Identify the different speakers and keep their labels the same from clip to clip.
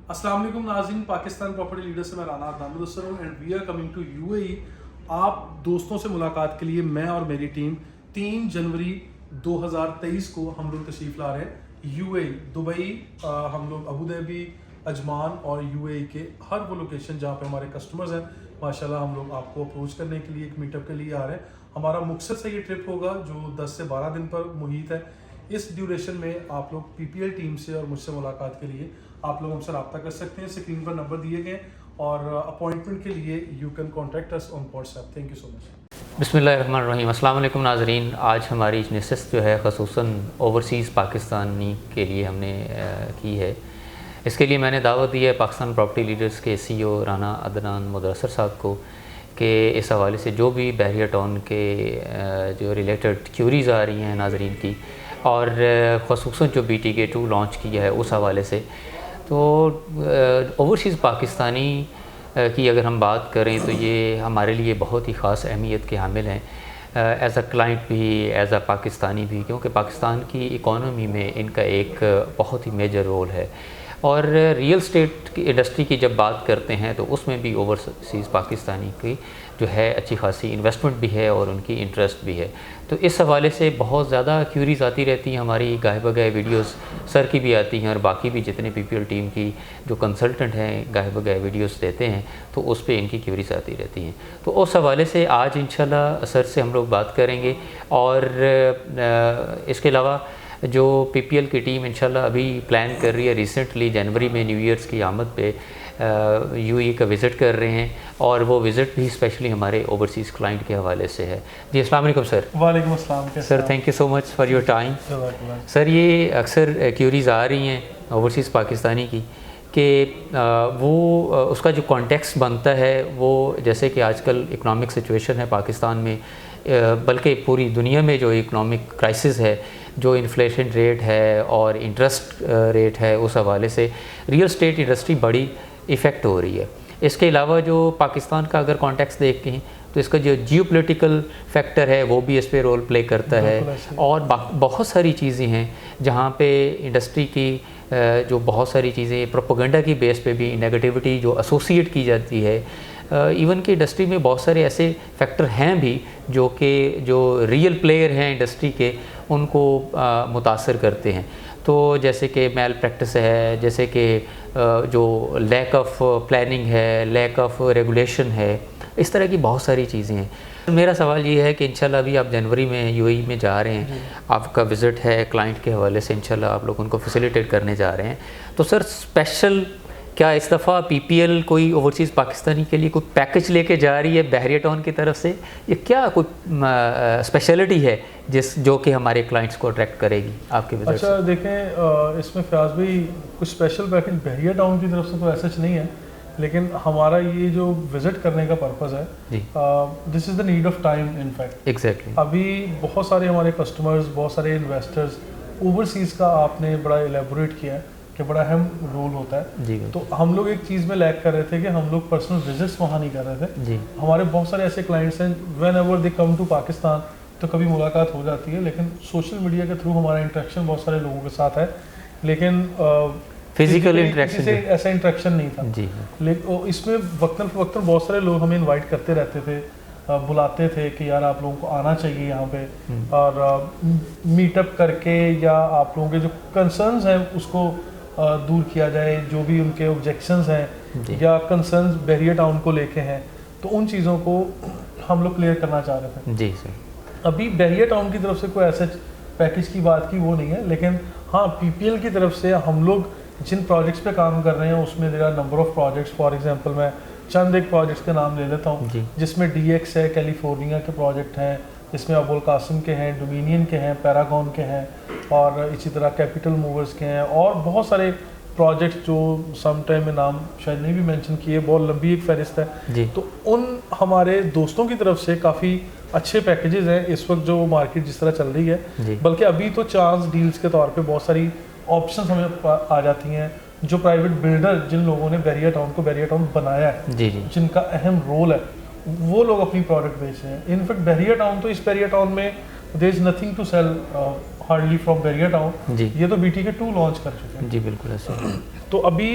Speaker 1: अस्सलाम वालेकुम नाज़रीन, पाकिस्तान प्रॉपर्टी लीडर से मैं राना अदनान मुदस्सर हूं and we are coming to UAE. आप दोस्तों से मुलाकात के लिए मैं और मेरी टीम 3 जनवरी 2023 को हम लोग तशरीफ़ ला रहे हैं यूएई, दुबई। हम लोग अबू धाबी, अजमान और यूएई के हर वो लोकेशन जहां पे हमारे कस्टमर्स हैं, माशाल्लाह हम लोग आपको अप्रोच करने के लिए एक मीटअप के लिए आ रहे हैं। हमारा मकसद से ये ट्रिप होगा जो 10 से 12 दिन पर मुहित है। इस ड्यूरेशन में आप लोग पीपीएल टीम से और मुझसे मुलाकात के लिए आप लोग हमसे रब्ता कर सकते हैं। स्क्रीन पर नंबर दिए गए और अपॉइंटमेंट के लिए you can contact us on WhatsApp. Thank you so much.
Speaker 2: बिस्मिल्लाहिर्रहमानिर्रहीम। अस्सलाम वालेकुम नाज़रीन, आज हमारी नशिस्त जो है ख़ुसूसन ओवरसीज़ पाकिस्तानी के लिए हमने की है। इसके लिए मैंने दावत दी है पाकिस्तान प्रॉपर्टी लीडर्स के CEO राना अदनान मुदस्सर साहब को कि इस हवाले से जो भी बहरिया टाउन के जो रिलेटेड क्यूरीज़ आ रही हैं नाज़रीन की, और ख़ुसूसन जो BTK2 लॉन्च किया है उस हवाले से, तो ओवरसीज़ पाकिस्तानी की अगर हम बात करें तो ये हमारे लिए बहुत ही ख़ास अहमियत के हामिल हैं, एज़ अ क्लाइंट भी, एज़ अ पाकिस्तानी भी, क्योंकि पाकिस्तान की इकॉनमी में इनका एक बहुत ही मेजर रोल है। और रियल स्टेट की इंडस्ट्री की जब बात करते हैं तो उसमें भी ओवरसीज़ पाकिस्तानी की जो है अच्छी खासी इन्वेस्टमेंट भी है और उनकी इंटरेस्ट भी है। तो इस हवाले से बहुत ज़्यादा क्यूरीज़ आती रहती हैं हमारी, गाहे बगाहे वीडियोस सर की भी आती हैं और बाकी भी जितने PPL टीम की जो कंसल्टेंट हैं गाहे बगाहे वीडियोस देते हैं तो उस पर इनकी क्यूरीज़ आती रहती हैं। तो उस हवाले से आज इंशाल्लाह सर से हम लोग बात करेंगे। और इसके अलावा जो PPL की टीम इंशाल्लाह अभी प्लान कर रही है, रिसेंटली जनवरी में न्यू ईयर्स की आमद पे UAE का विज़िट कर रहे हैं, और वो विज़िट भी स्पेशली हमारे ओवरसीज़ क्लाइंट के हवाले से है। जी अस्सलाम वालेकुम सर।
Speaker 1: वालेकुम अस्सलाम
Speaker 2: sir, thank you so much for your time. Sir, ये अक्सर क्यूरीज़ आ रही हैं ओवरसीज़ पाकिस्तानी की कि वो उसका जो कॉन्टेक्स्ट बनता है वो, जैसे कि आजकल इकनॉमिक सिचुएशन है पाकिस्तान में, बल्कि पूरी दुनिया में जो इकनॉमिक क्राइसिस है, जो इन्फ्लेशन रेट है और इंटरेस्ट रेट है, उस हवाले से रियल स्टेट इंडस्ट्री बड़ी इफ़ेक्ट हो रही है। इसके अलावा जो पाकिस्तान का अगर कॉन्टेक्स्ट देखते हैं तो इसका जो जियोपॉलिटिकल फैक्टर है वो भी इस पे रोल प्ले करता है, और बहुत सारी चीज़ें हैं जहाँ पे इंडस्ट्री की जो बहुत सारी चीज़ें प्रोपेगेंडा की बेस पे भी नेगेटिविटी जो एसोसिएट की जाती है। इवन कि इंडस्ट्री में बहुत सारे ऐसे फैक्टर हैं भी जो रियल प्लेयर हैं इंडस्ट्री के, उनको मुतासर करते हैं। तो जैसे कि मैल प्रैक्टिस है, जैसे कि जो लैक ऑफ प्लानिंग है, लैक ऑफ रेगुलेशन है, इस तरह की बहुत सारी चीज़ें हैं। मेरा सवाल ये है कि इंशाल्लाह अभी आप जनवरी में UAE में जा रहे हैं, आपका विज़िट है क्लाइंट के हवाले से, इंशाल्लाह आप लोग उनको फैसिलिटेट करने जा रहे हैं। तो सर, स्पेशल क्या इस दफ़ा PPL कोई ओवरसीज़ पाकिस्तानी के लिए कोई पैकेज लेके जा रही है बहरिया टाउन की तरफ से, या क्या कोई स्पेशलिटी है जो कि हमारे क्लाइंट्स को अट्रैक्ट करेगी आपके विज़िट से?
Speaker 1: अच्छा देखें, इसमें फ़याज़ भाई कुछ स्पेशल पैकेज बहरिया टाउन की तरफ से तो ऐसा नहीं है, लेकिन हमारा ये जो विज़िट करने का पर्पज़ है, this is the need of time in fact.
Speaker 2: Exactly.
Speaker 1: अभी बहुत सारे हमारे कस्टमर्स, बहुत सारे इन्वेस्टर्स, ओवरसीज़ का आपने बड़ा एलेबोरेट किया है कि बड़ा अहम रोल होता है
Speaker 2: जी।
Speaker 1: तो हम लोग एक चीज़ में लैक कर रहे थे कि हम लोग पर्सनल विजिट्स वहाँ नहीं कर रहे थे।
Speaker 2: जी।
Speaker 1: हमारे बहुत सारे ऐसे क्लाइंट्स हैं, whenever they come to Pakistan तो कभी मुलाकात हो जाती है, लेकिन सोशल मीडिया के थ्रू हमारा इंटरेक्शन बहुत सारे लोगों के साथ है, लेकिन
Speaker 2: फिजिकल इंटरेक्शन
Speaker 1: से ऐसा इंटरेक्शन नहीं था।
Speaker 2: जी।
Speaker 1: लेकिन इसमें वक्तन फ़वक्तन बहुत सारे लोग हमें इनवाइट करते रहते थे, बुलाते थे कि यार आप लोगों को आना चाहिए यहाँ पे, और मीटअप करके या आप लोगों के जो कंसर्न्स हैं उसको दूर किया जाए, जो भी उनके ऑब्जेक्शंस हैं या कंसर्न्स बहरिया टाउन को लेके हैं, तो उन चीज़ों को हम लोग क्लियर करना चाह रहे थे।
Speaker 2: जी सर।
Speaker 1: अभी बहरिया टाउन की तरफ से कोई ऐसे पैकेज की बात की वो नहीं है, लेकिन हाँ PPL की तरफ से हम लोग जिन प्रोजेक्ट्स पे काम कर रहे हैं उसमें there are number of projects. For example मैं चंद एक प्रोजेक्ट्स के नाम ले लेता हूँ, जिसमें DX है, कैलिफोर्निया के प्रोजेक्ट हैं, जिसमें अबुल कासिम के हैं, डोमिनियन के हैं, पैरागॉन के हैं, और इसी तरह कैपिटल मूवर्स के हैं, और बहुत सारे प्रोजेक्ट जो सम टाइम में नाम शायद नहीं भी मेंशन किए, बहुत लंबी एक फहरिस्त है। तो उन हमारे दोस्तों की तरफ से काफ़ी अच्छे पैकेजेस हैं इस वक्त जो मार्केट जिस तरह चल रही है, बल्कि अभी तो चांस डील्स के तौर पे बहुत सारी ऑप्शंस हमें आ जाती हैं, जो प्राइवेट बिल्डर जिन लोगों ने बहरिया टाउन को बहरिया टाउन बनाया है, जिनका अहम रोल है, वो लोग अपनी प्रोडक्ट बेच रहे हैं। इनफैक्ट बहरिया टाउन तो, इस बहरिया टाउन में there is nothing to sell hardly from Bahria town. ये तो BTK2 लॉन्च कर चुके हैं।
Speaker 2: जी बिल्कुल ऐसे।
Speaker 1: तो अभी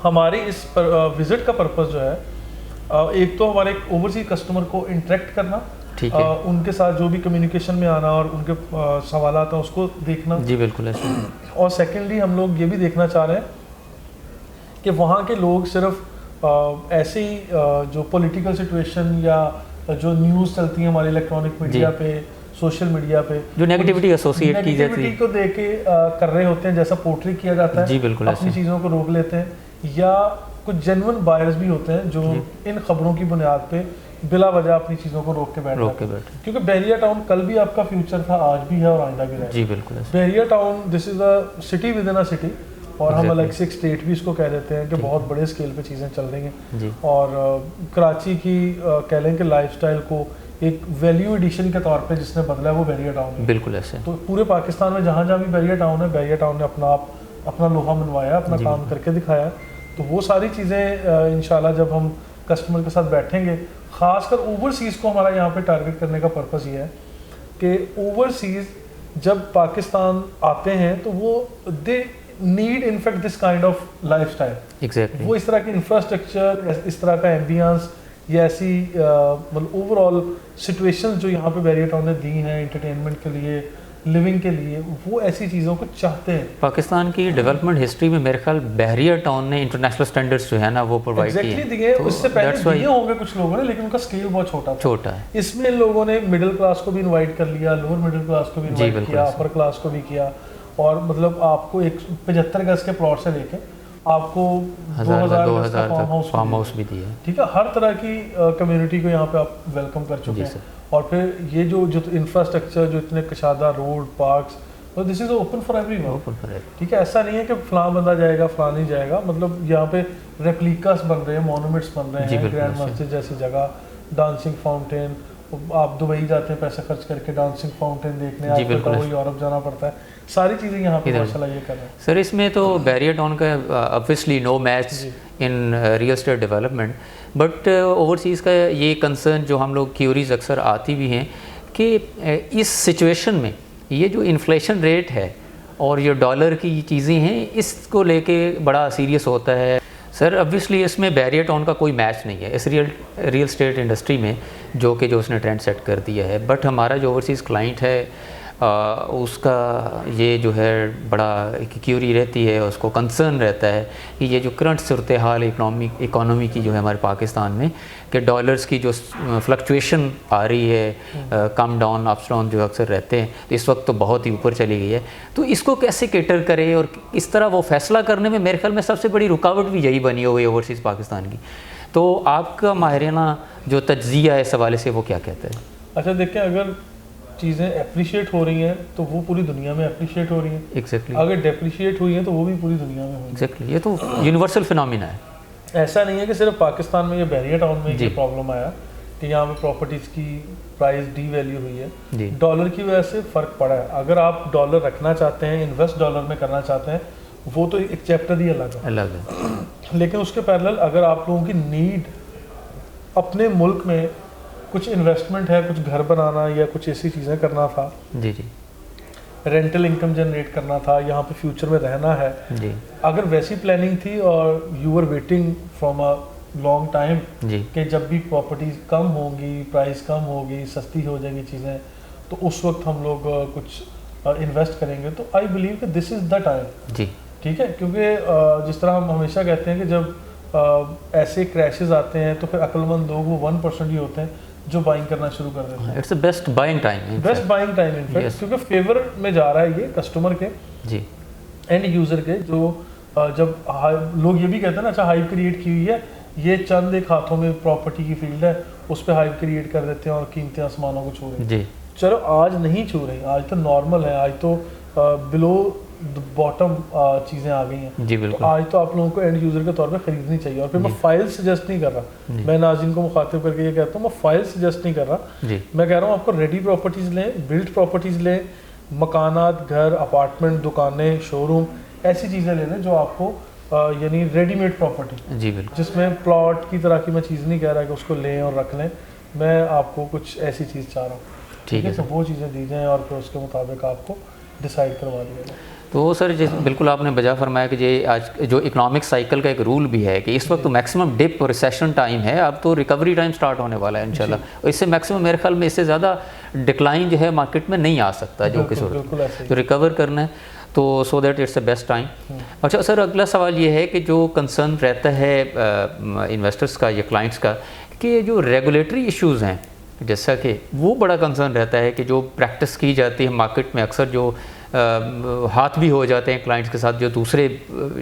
Speaker 1: हमारी इस विज़िट का पर्पस जो है एक तो हमारे ओवरसीज कस्टमर को इंटरेक्ट करना,
Speaker 2: ठीक है,
Speaker 1: उनके साथ जो भी कम्युनिकेशन में आना और उनके सवालात हैं उसको देखना।
Speaker 2: जी बिल्कुल ऐसे।
Speaker 1: और सेकेंडली हम लोग ये भी देखना चाह रहे हैं कि वहाँ के लोग सिर्फ ऐसे ही जो पॉलिटिकल सिचुएशन या जो न्यूज़ चलती है हमारे इलेक्ट्रॉनिक मीडिया पे, सोशल मीडिया पे,
Speaker 2: जो नेगेटिविटी एसोसिएट की जाती है,
Speaker 1: नेगेटिविटी को देख के कर रहे होते हैं, जैसा पोर्ट्रे किया जाता है,
Speaker 2: जी बिल्कुल
Speaker 1: अपनी
Speaker 2: ऐसे।
Speaker 1: चीज़ों को रोक लेते हैं। या कुछ जेन्युइन बायर्स भी होते हैं जो इन खबरों की बुनियाद पे बिला वजह अपनी चीज़ों को रोक के बैठते हैं। क्योंकि बहरिया टाउन कल भी आपका फ्यूचर था, आज भी है और आइंदा भी रहेगा।
Speaker 2: जी बिल्कुल।
Speaker 1: Bahria Town this is a city within a city, और हम अलग से एक स्टेट भी इसको कह देते हैं कि बहुत बड़े स्केल पे चीज़ें चल रही हैं
Speaker 2: जी।
Speaker 1: और कराची की कह लें कि लाइफस्टाइल को एक वैल्यू एडिशन के तौर पे जिसने बदला है वो बहरिया टाउन है।
Speaker 2: बिल्कुल ऐसे।
Speaker 1: तो पूरे पाकिस्तान में जहाँ जहाँ भी बहरिया टाउन है, बहरिया टाउन ने अपना लोहा मनवाया, अपना काम करके दिखाया। तो वो सारी चीज़ें इंशाल्लाह जब हम कस्टमर के साथ बैठेंगे, ख़ासकर ओवरसीज़ को हमारा यहाँ पे टारगेट करने का पर्पस ये है कि ओवरसीज़ जब पाकिस्तान आते हैं तो वो they need in fact this kind of lifestyle.
Speaker 2: Exactly.
Speaker 1: वो इस तरह की इंफ्रास्ट्रक्चर, इस तरह का एम्बियंस या ऐसी मतलब ओवरऑल सिचुएशंस जो यहाँ पे बहरिया टाउन ने दी हैं एंटरटेनमेंट के लिए, लिविंग के लिए, वो ऐसी चीज़ों को चाहते हैं।
Speaker 2: पाकिस्तान की डेवलपमेंट हिस्ट्री में मेरे ख्याल बहरिया टाउन ने इंटरनेशनल स्टैंडर्ड्स जो है ना वो प्रोवाइड किए।
Speaker 1: एग्जैक्टली दिए, उससे पहले दिए होंगे कुछ लोगों ने, लेकिन उनका स्केल बहुत छोटा है। इसमें इन लोगों ने मिडिल क्लास को भी इन्वाइट कर लिया, लोअर मिडिल क्लास को भी इन्वाइट किया, अपर क्लास को भी किया, और मतलब आपको एक 75 गज के प्लॉट से लेके आपको 2000 फार्म हाउस भी दिया। ठीक है, हर तरह की कम्युनिटी को यहाँ पे आप वेलकम कर चुके हैं। और फिर ये जो इंफ्रास्ट्रक्चर, जो इतने कशादा रोड, पार्क्स, तो this is open for everyone. ठीक है, ऐसा नहीं है कि फलां बंदा जाएगा फलां नहीं जाएगा। मतलब यहाँ पे रेप्लिकास बन रहे हैं, मोनूमेंट्स बन रहे हैं, ग्रैंड मस्जिद जैसी जगह, डांसिंग फाउंटेन। आप दुबई जाते हैं पैसे खर्च करके डांसिंग फाउंटेन देखने, आपको वो यूरोप जाना पड़ता है। सारी चीज़ें यहाँ पे माशाल्लाह ये कर रहे हैं।
Speaker 2: सर इसमें तो बहरिया टाउन का obviously no match in real estate development, but overseas का ये कंसर्न जो हम लोग क्यूरीज अक्सर आती भी हैं कि इस सिचुएशन में ये जो इन्फ्लेशन रेट है और ये डॉलर की चीज़ें हैं, इसको लेके बड़ा सीरियस होता है। सर ऑब्वियसली इसमें बहरिया टाउन का कोई मैच नहीं है इस रियल एस्टेट इंडस्ट्री में, जो उसने ट्रेंड सेट कर दिया है। बट हमारा जो ओवरसीज़ क्लाइंट है उसका ये जो है बड़ा क्यूरी रहती है, उसको कंसर्न रहता है कि ये जो करंट सूरत हाल इकोनॉमी की जो है हमारे पाकिस्तान में, कि डॉलर्स की जो फ्लक्चुएशन आ रही है, कम डाउन अप्स डाउन जो अक्सर रहते हैं, तो इस वक्त तो बहुत ही ऊपर चली गई है। तो इसको कैसे केटर करे और इस तरह वो फैसला करने में मेरे ख्याल में सबसे बड़ी रुकावट भी यही बनी हुई है ओवरसीज़ पाकिस्तान की। तो आपका माहिराना जो तज्ज़िया है इस हवाले से वो क्या कहता है?
Speaker 1: अच्छा देखें, अगर चीज़ें अप्रिशिएट हो रही हैं तो वो पूरी दुनिया में अप्रिशिएट हो रही हैं।
Speaker 2: एग्जैक्टली।
Speaker 1: अगर डेप्रिशिएट हुई हैं तो वो भी पूरी दुनिया में हुई।
Speaker 2: एग्जैक्टली, ये तो यूनिवर्सल फिनोमिना है।
Speaker 1: ऐसा नहीं है कि सिर्फ पाकिस्तान में, ये बहरिया टाउन में ये प्रॉब्लम आया कि यहाँ पे प्रॉपर्टीज़ की प्राइस डी वैल्यू हुई है, डॉलर की वजह से फ़र्क पड़ा है। अगर आप डॉलर रखना चाहते हैं, इन्वेस्ट डॉलर में करना चाहते हैं, वो तो एक चैप्टर ही अलग है। लेकिन उसके पैरेलल अगर आप लोगों की नीड अपने मुल्क में कुछ इन्वेस्टमेंट है, कुछ घर बनाना या कुछ ऐसी चीज़ें करना था,
Speaker 2: जी,
Speaker 1: रेंटल इनकम जनरेट करना था, यहाँ पे फ्यूचर में रहना है, अगर वैसी प्लानिंग थी और you were waiting from a long time कि जब भी प्रॉपर्टीज कम होंगी, प्राइस कम होगी, सस्ती हो जाएंगी चीज़ें, तो उस वक्त हम लोग कुछ इन्वेस्ट करेंगे, तो आई बिलीव कि दिस इज़ द टाइम। जी ठीक है, क्योंकि जिस तरह हम हमेशा कहते हैं कि जब ऐसे क्रैशेस आते हैं तो फिर अक्लमंद लोग वो 1% ही होते हैं जो बाइंग करना शुरू कर देते हैं।
Speaker 2: It's the best buying time,
Speaker 1: best buying time in fact, क्योंकि फेवर में जा रहा है ये कस्टमर के, जी, एंड यूज़र के, जो जब लोग ये भी कहते हैं ना, अच्छा हाइप क्रिएट की हुई है, ये चंद एक हाथों में प्रॉपर्टी की फील्ड है, उस पर हाइप क्रिएट कर देते हैं और कीमतें आसमानों को छू रही हैं। जी चलो आज नहीं छू रही, आज तो नॉर्मल है, आज तो बिलो बॉटम चीज़ें आ गई हैं। जी बिल्कुल। तो आज तो आप लोगों को एंड यूज़र के तौर पे खरीदनी चाहिए। और फिर मैं फाइल सजेस्ट नहीं कर रहा, मैं नाज़रीन को मुखातिब करके ये कहता हूँ, मैं फाइल सजेस्ट नहीं कर रहा जी। मैं कह रहा हूँ आपको रेडी प्रॉपर्टीज़ लें, बिल्ड प्रॉपर्टीज़ लें, मकानात, घर, अपार्टमेंट, दुकानें, शोरूम, ऐसी चीज़ें ले लें जो आपको यानी रेडीमेड प्रॉपर्टी, जी बिल्कुल, जिसमें प्लॉट की तरह की मैं चीज़ नहीं कह रहा कि उसको लें और रख लें, मैं आपको कुछ ऐसी चीज़ चाह रहा हूँ। ठीक है, तो वो चीज़ें दी जाएँ और फिर उसके मुताबिक आपको डिसाइड करवा दिया जाए।
Speaker 2: तो सर बिल्कुल आपने बजा फरमाया कि ये आज जो इकोनॉमिक साइकिल का एक रूल भी है कि इस वक्त तो मैक्सिमम डिप और रिसेशन टाइम है, अब तो रिकवरी टाइम स्टार्ट होने वाला है इंशाल्लाह, और इससे मैक्सिमम मेरे ख्याल में इससे ज़्यादा डिक्लाइन जो है मार्केट में नहीं आ सकता जो कि सूरत जो रिकवर करना है, तो so that it's the best time. अच्छा सर, अगला सवाल ये है कि जो कंसर्न रहता है इन्वेस्टर्स का या क्लाइंट्स का कि जो रेगुलेटरी इश्यूज़ हैं, जैसा कि वो बड़ा कंसर्न रहता है कि जो प्रैक्टिस की जाती है मार्केट में, अक्सर जो हाथ भी हो जाते हैं क्लाइंट्स के साथ जो दूसरे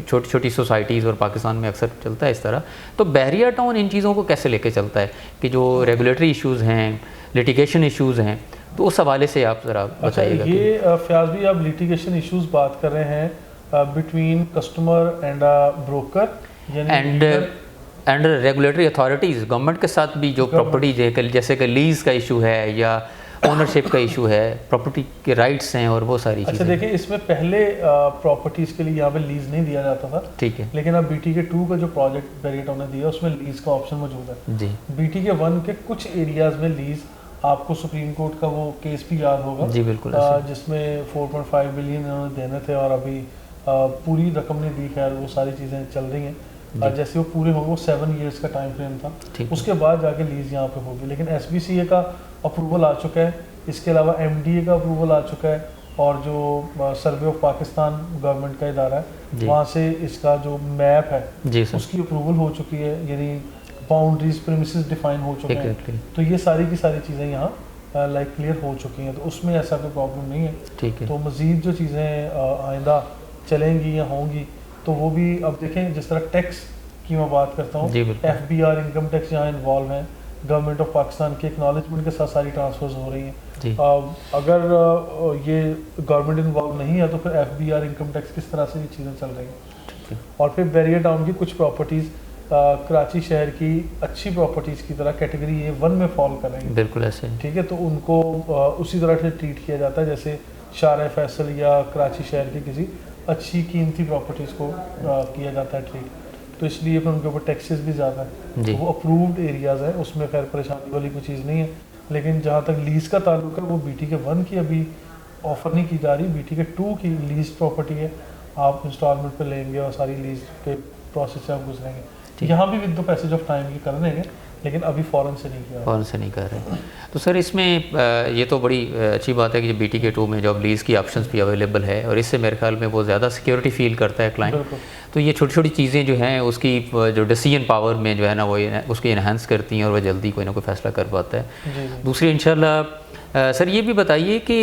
Speaker 2: छोटी छोटी सोसाइटीज़ और पाकिस्तान में अक्सर चलता है इस तरह, तो बैरिया टाउन इन चीज़ों को कैसे लेके चलता है कि जो रेगुलेटरी इश्यूज़ हैं, लिटिगेशन इश्यूज़ हैं, तो उस हवाले से आप ज़रा बताइएगा।
Speaker 1: ये फयाज भी आप लिटिगेशन इश्यूज़ बात कर रहे हैं between customer and
Speaker 2: and and regulatory authorities, government के साथ भी जो प्रॉपर्टी जैसे कि लीज़ का इशू है या ओनरशिप का इशू है, प्रॉपर्टी के राइट्स हैं और वो सारी चीज़ें।
Speaker 1: अच्छा देखिए, इसमें पहले प्रॉपर्टीज़ के लिए यहाँ पे लीज़ नहीं दिया जाता था, ठीक है, लेकिन अब BTK 2 का जो प्रोजेक्ट बैरिया टाउन ने दिया उसमें लीज़ का ऑप्शन मौजूद है जी। BTK 1 के कुछ एरियाज़ में लीज़, आपको सुप्रीम कोर्ट का वो केस भी याद होगा जी, बिल्कुल, जिसमें 4.5 बिलियन इन्होंने देने थे और अभी पूरी रकम नहीं दी, खैर वो सारी चीज़ें चल रही हैं, जैसे वो पूरे होंगे, वो 7 ईयर्स का टाइम फ्रेम था, उसके बाद जाके लीज़ यहाँ पे होगी। लेकिन SBCA का अप्रूवल आ चुका है, इसके अलावा MDA का अप्रूवल आ चुका है, और जो सर्वे ऑफ पाकिस्तान गवर्नमेंट का इदारा है वहाँ से इसका जो मैप है उसकी अप्रूवल हो चुकी है, यानी बाउंड्रीज प्रीमिसेस डिफाइन हो चुके हैं, तो ये सारी की सारी चीज़ें यहाँ लाइक क्लियर हो चुकी हैं, तो उसमें ऐसा कोई प्रॉब्लम नहीं है, ठीक है। तो मज़ीद जो चीज़ें आइंदा चलेंगी या होंगी तो वो भी, अब देखें जिस तरह टैक्स की मैं बात करता हूँ, FBR इनकम टैक्स यहाँ इन्वॉल्व है, गवर्नमेंट ऑफ पाकिस्तान के एक्नॉलेजमेंट के साथ सारी ट्रांसफर्स हो रही हैं, अगर ये गवर्नमेंट इन्वॉल्व नहीं है तो फिर FBR इनकम टैक्स किस तरह से ये चीज़ें चल रही हैं। और फिर बैरिया टाउन की कुछ प्रॉपर्टीज़ कराची शहर की अच्छी प्रॉपर्टीज़ की तरह कैटेगरी A1 में फॉल कर रही हैं, बिल्कुल ऐसे, ठीक है, तो उनको उसी तरह से ट्रीट किया जाता है जैसे शार फैसल या कराची शहर की किसी अच्छी कीमती प्रॉपर्टीज़ को किया जाता है ट्रीट, तो इसलिए फिर उनके ऊपर टैक्सेस भी ज़्यादा है, तो वो अप्रूव्ड एरियाज़ है, उसमें खैर परेशानी वाली कोई चीज़ नहीं है। लेकिन जहाँ तक लीज़ का ताल्लुक है, वो BTK 1 की अभी ऑफ़र नहीं की जा रही, BTK 2 की लीज़ प्रॉपर्टी है, आप इंस्टॉलमेंट पे लेंगे और सारी लीज़ के प्रोसेस से आप गुजरेंगे, यहाँ भी with the passage of time की कर देंगे, लेकिन अभी फ़ौरन से नहीं किया, फ़ौरन से नहीं कर रहे।
Speaker 2: तो सर इसमें ये तो बड़ी अच्छी बात है कि BTK 2 में जो अब लीज़ की ऑप्शंस भी अवेलेबल है, और इससे मेरे ख्याल में वो ज़्यादा सिक्योरिटी फील करता है क्लाइंट, तो ये छोटी छोटी चीज़ें जो हैं उसकी जो डिसीजन पावर में जो है ना वो उसकी इन्हांस करती हैं और वह जल्दी कोई ना कोई फ़ैसला कर पाता है। दूसरी इंशाल्लाह सर ये भी बताइए कि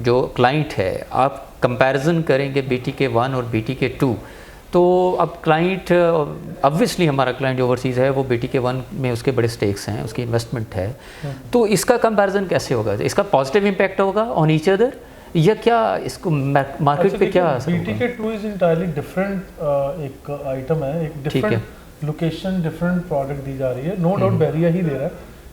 Speaker 2: जो क्लाइंट है, आप कंपैरिजन करेंगे BTK 1 और BTK 2, तो अब क्लाइंट ऑब्वियसली हमारा क्लाइंट जो ओवरसीज़ है वो BTK 1 में उसके बड़े स्टेक्स हैं, उसकी इन्वेस्टमेंट है, तो इसका कंपैरिजन कैसे होगा, इसका पॉजिटिव इम्पैक्ट होगा ऑन ईच अदर या क्या इसको मार्केट पे क्या
Speaker 1: BTK 2 इज़ इंटायरली डिफरेंट एक आइटम है, एक डिफरेंट लोकेशन, डिफरेंट प्रोडक्ट दी जा रही है, नो डाउट बैरिया ही दे रहा है,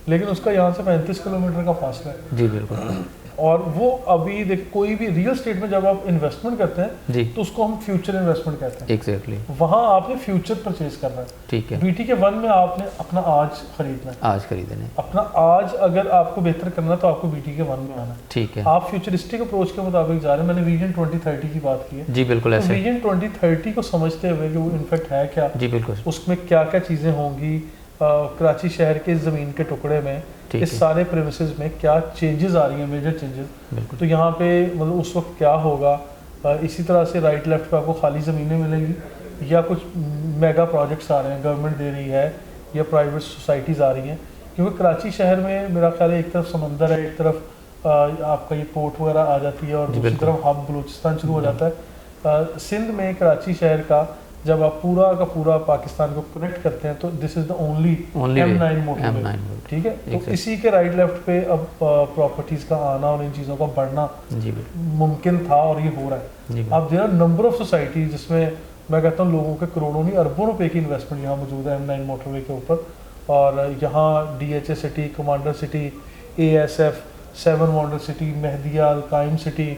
Speaker 1: लेकिन उसका यहाँ से 35 किलोमीटर का फासला है जी, बिल्कुल, और वो अभी देख कोई भी रियल स्टेट में जब आप इन्वेस्टमेंट करते हैं जी, तो उसको हम फ्यूचर इन्वेस्टमेंट कहते हैं, एग्जैक्टली, वहाँ आपने फ्यूचर परचेज करना है, ठीक है। BTK 1 में आपने अपना आज खरीदना है, आज खरीदना है, अपना आज अगर आपको बेहतर करना है तो आपको BTK 1 में आना है, ठीक है। आप फ्यूचरिस्टिक अप्रोच के मुताबिक जा रहे हैं, मैंने विजन 2030 की बात की है जी, बिल्कुल ऐसे, विजन 2030 को समझते हुए कि वो इनफैक्ट है क्या जी, बिल्कुल, उसमें क्या क्या चीज़ें होंगी, कराची शहर के ज़मीन के टुकड़े में, इस सारे प्रेमिसेस में क्या चेंजेस आ रही हैं, मेजर चेंजेस, तो यहाँ पे मतलब उस वक्त क्या होगा, इसी तरह से राइट लेफ्ट पे आपको खाली ज़मीनें मिलेंगी या कुछ मेगा प्रोजेक्ट्स आ रहे हैं, गवर्नमेंट दे रही है या प्राइवेट सोसाइटीज़ आ रही हैं, क्योंकि कराची शहर में मेरा ख्याल है एक तरफ समंदर है, एक तरफ आपका ये पोर्ट वगैरह आ जाती है, और दूसरी तरफ हब बलूचिस्तान शुरू हो जाता है। सिंध में कराची शहर का जब आप पूरा का पूरा पाकिस्तान को कनेक्ट करते हैं तो this is the only M9 motorway, ठीक है, तो इसी के राइट लेफ्ट पे अब प्रॉपर्टीज़ का आना और इन चीज़ों का बढ़ना मुमकिन था और ये हो रहा है। अब there are number of societies जिसमें मैं कहता हूँ लोगों के करोड़ों नहीं अरबों रुपए की इन्वेस्टमेंट यहाँ मौजूद है M9 मोटरवे के ऊपर, और यहाँ DHA city, commander city, ASF, 7 wonder city, Mehdia, Alqaim city,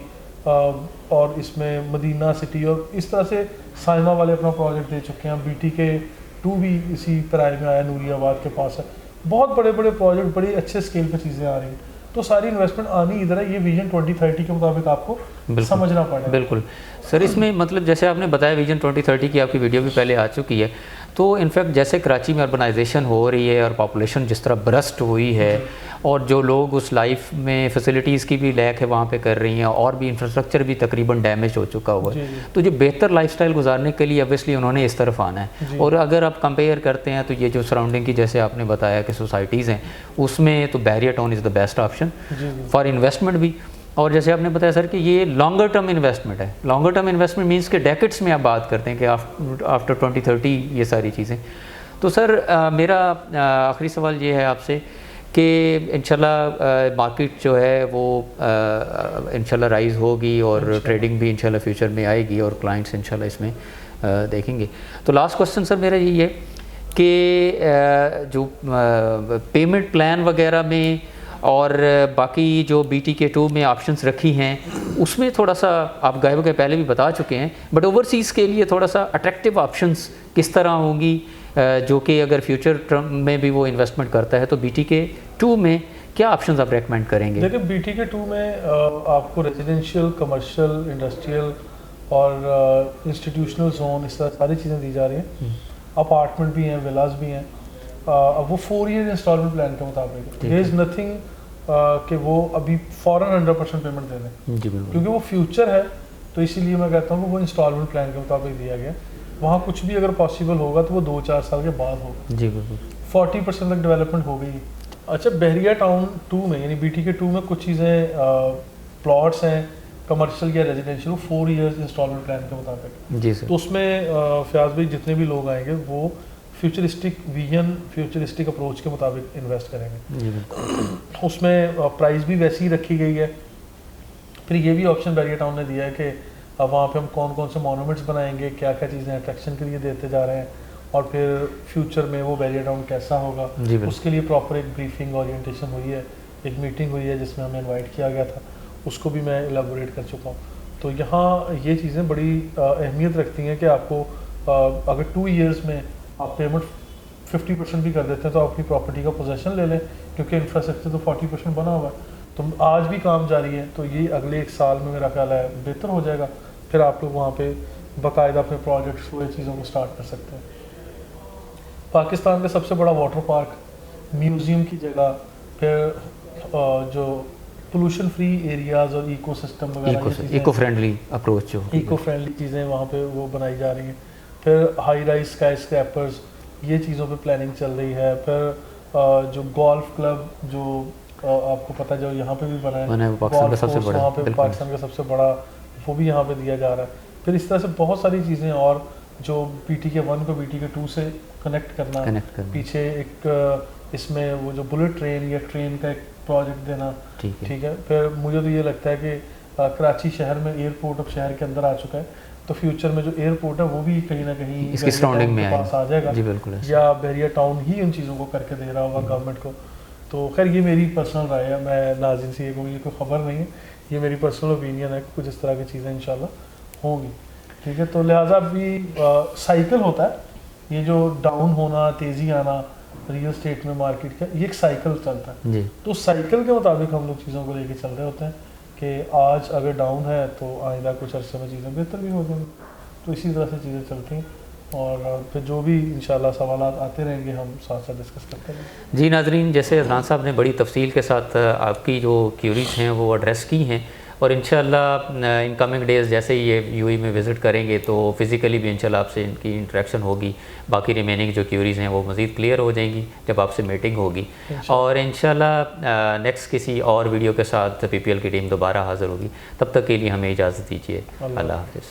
Speaker 1: और इसमें मदीना सिटी, और इस तरह से साइमा वाले अपना प्रोजेक्ट दे चुके हैं। BTK 2 भी इसी तरह में आया, नूरियाबाद के पास है, बहुत बड़े बड़े प्रोजेक्ट, बड़ी अच्छे स्केल पे चीज़ें आ रही हैं। तो सारी इन्वेस्टमेंट आनी इधर है। ये विजन 2030 के मुताबिक आपको समझना पड़ेगा।
Speaker 2: बिल्कुल सर, इसमें मतलब जैसे आपने बताया विजन 2030 की आपकी वीडियो भी पहले आ चुकी है, तो इनफैक्ट जैसे कराची में अर्बनाइजेशन हो रही है और पॉपुलेशन जिस तरह बरस्ट हुई है और जो लोग उस लाइफ में फैसिलिटीज़ की भी लैक है वहाँ पे कर रही हैं और भी इंफ्रास्ट्रक्चर भी तकरीबन डैमेज हो चुका हुआ है, तो जो बेहतर लाइफस्टाइल गुजारने के लिए ऑब्वियसली उन्होंने इस तरफ आना है। और अगर आप कंपेयर करते हैं तो ये जो सराउंडिंग की जैसे आपने बताया कि सोसाइटीज़ हैं उसमें तो barrier town is the best option for investment भी। और जैसे आपने बताया सर कि ये लॉन्गर टर्म इन्वेस्टमेंट है। लॉन्गर टर्म इन्वेस्टमेंट मीन्स के डेकेड्स में आप बात करते हैं कि आफ्टर 2030 ये सारी चीज़ें। तो सर मेरा आखिरी सवाल ये है आपसे कि इंशाल्लाह मार्केट जो है वो इंशाल्लाह राइज़ होगी और ट्रेडिंग भी इंशाल्लाह फ्यूचर में आएगी और क्लाइंट्स इंशाल्लाह इसमें देखेंगे। तो लास्ट क्वेश्चन सर मेरा यही है कि जो पेमेंट प्लान वगैरह में और बाकी जो BTK2 में ऑप्शंस रखी हैं उसमें थोड़ा सा आप गायब के पहले भी बता चुके हैं, बट ओवरसीज़ के लिए थोड़ा सा अट्रैक्टिव ऑप्शंस किस तरह होंगी जो कि अगर फ्यूचर टर्म में भी वो इन्वेस्टमेंट करता है तो BTK2 में क्या ऑप्शंस आप रेकमेंड करेंगे?
Speaker 1: देखिए BTK2 में आपको रेजिडेंशियल, कमर्शियल, इंडस्ट्रियल और इंस्टीट्यूशनल जोन इस तरह सारी चीज़ें दी जा रही हैं। अपार्टमेंट भी हैं, विलास भी हैं। अब वो 4 ईयर इंस्टॉलमेंट प्लान के मुताबिक देयर इज़ नथिंग कि वो अभी फ़ौरन 100% पेमेंट दे दें, क्योंकि वो फ्यूचर है। तो इसीलिए मैं कहता हूँ कि वो इंस्टॉलमेंट प्लान के मुताबिक दिया गया। वहाँ कुछ भी अगर पॉसिबल होगा तो वो 2-4 साल के बाद होगा।
Speaker 2: जी बिल्कुल।
Speaker 1: 40% तक डेवलपमेंट हो गई। अच्छा, बहरिया टाउन 2 में यानी BTK2 में कुछ चीज़ें प्लॉट्स हैं कमर्शियल या रेजिडेंशियल 4 ईयर्स इंस्टॉलमेंट प्लान के मुताबिक। जी सर। तो उसमें फयाज भाई जितने भी लोग आएंगे वो फ्यूचरिस्टिक विजन, फ्यूचरिस्टिक अप्रोच के मुताबिक इन्वेस्ट करेंगे। उसमें प्राइस भी वैसी ही रखी गई है। फिर ये भी ऑप्शन बहरिया टाउन ने दिया है कि वहाँ पे हम कौन कौन से मोनूमेंट्स बनाएंगे, क्या क्या चीज़ें अट्रैक्शन के लिए देते जा रहे हैं, और फिर फ्यूचर में वो बहरिया टाउन कैसा होगा उसके लिए प्रॉपर एक ब्रीफिंग ओरिएंटेशन हुई है, एक मीटिंग हुई है जिसमें हमें इनवाइट किया गया था, उसको भी मैं एलाबोरेट कर चुका हूँ। तो यहाँ ये चीज़ें बड़ी अहमियत रखती हैं कि आपको अगर 2 ईयर्स में आप पेमेंट 50% भी कर देते हैं तो अपनी प्रॉपर्टी का पोजेसन ले लें, क्योंकि इंफ्रास्ट्रक्चर तो 40% बना हुआ है। तो आज भी काम जारी है, तो ये अगले 1 साल में मेरा ख्याल है बेहतर हो जाएगा। फिर आप लोग वहाँ पे बाकायदा अपने प्रोजेक्ट्स वो चीज़ों को स्टार्ट कर सकते हैं। पाकिस्तान का सबसे बड़ा वाटर पार्क, म्यूज़ियम की जगह, फिर जो पोल्यूशन फ्री एरियाज़ और इकोसिस्टम वगैरह,
Speaker 2: इको फ्रेंडली अप्रोच, जो
Speaker 1: इको फ्रेंडली चीज़ें वहाँ पे वो बनाई जा रही हैं। फिर हाई राइज स्काई स्क्रैपर्स, ये चीज़ों पे प्लानिंग चल रही है। फिर जो गोल्फ क्लब जो आपको पता है जो यहाँ पे भी बना है, पाकिस्तान का सबसे बड़ा, वहाँ पे पाकिस्तान का सबसे बड़ा, वो भी यहाँ पे दिया जा रहा है। फिर इस तरह से बहुत सारी चीज़ें, और जो BTK1 को BTK2 से कनेक्ट करना, पीछे एक इसमें वो जो बुलेट ट्रेन या ट्रेन का एक प्रोजेक्ट देना, ठीक है। फिर मुझे तो ये लगता है कि कराची शहर में एयरपोर्ट अब शहर के अंदर आ चुका है, तो फ्यूचर में जो एयरपोर्ट है वो भी कहीं ना कहीं
Speaker 2: इसकी सराउंडिंग में
Speaker 1: पास आ जाएगा।
Speaker 2: जी बिल्कुल।
Speaker 1: या बहरिया टाउन ही उन चीज़ों को करके दे रहा होगा गवर्नमेंट को। तो खैर ये मेरी पर्सनल राय है, मैं नाज़रीन से ये कोई खबर नहीं है, ये मेरी पर्सनल ओपिनियन है कि कुछ इस तरह की चीज़ें इंशाल्लाह होंगी, ठीक है। तो लिहाजा भी साइकिल होता है, ये जो डाउन होना, तेज़ी आना रियल स्टेट में मार्केट का, ये एक साइकिल चलता है जी। तो साइकिल के मुताबिक हम लोग चीज़ों को लेके चल रहे होते हैं कि आज अगर डाउन है तो आइंदा कुछ अर्से में चीज़ें बेहतर भी हो जाएंगी। तो इसी तरह से चीज़ें चलती हैं, और फिर जो भी इंशाल्लाह सवालात आते रहेंगे हम साथ साथ डिस्कस करते रहेंगे।
Speaker 2: जी नाज़रीन, जैसे अदनान साहब ने बड़ी तफसील के साथ आपकी जो क्यूरीज हैं वो एड्रेस की हैं, और इंशाल्लाह इन कमिंग डेज़ जैसे ही ये UAE में विज़िट करेंगे तो फ़िज़िकली भी इंशाल्लाह आपसे इनकी इंटरेक्शन होगी। बाकी रिमेनिंग जो क्यूरीज़ हैं वो मज़ीद क्लियर हो जाएंगी जब आपसे मीटिंग होगी, और इंशाल्लाह नेक्स्ट किसी और वीडियो के साथ PPL की टीम दोबारा हाज़िर होगी। तब तक के लिए हमें इजाज़त दीजिए। अल्लाह हाफ़िज़।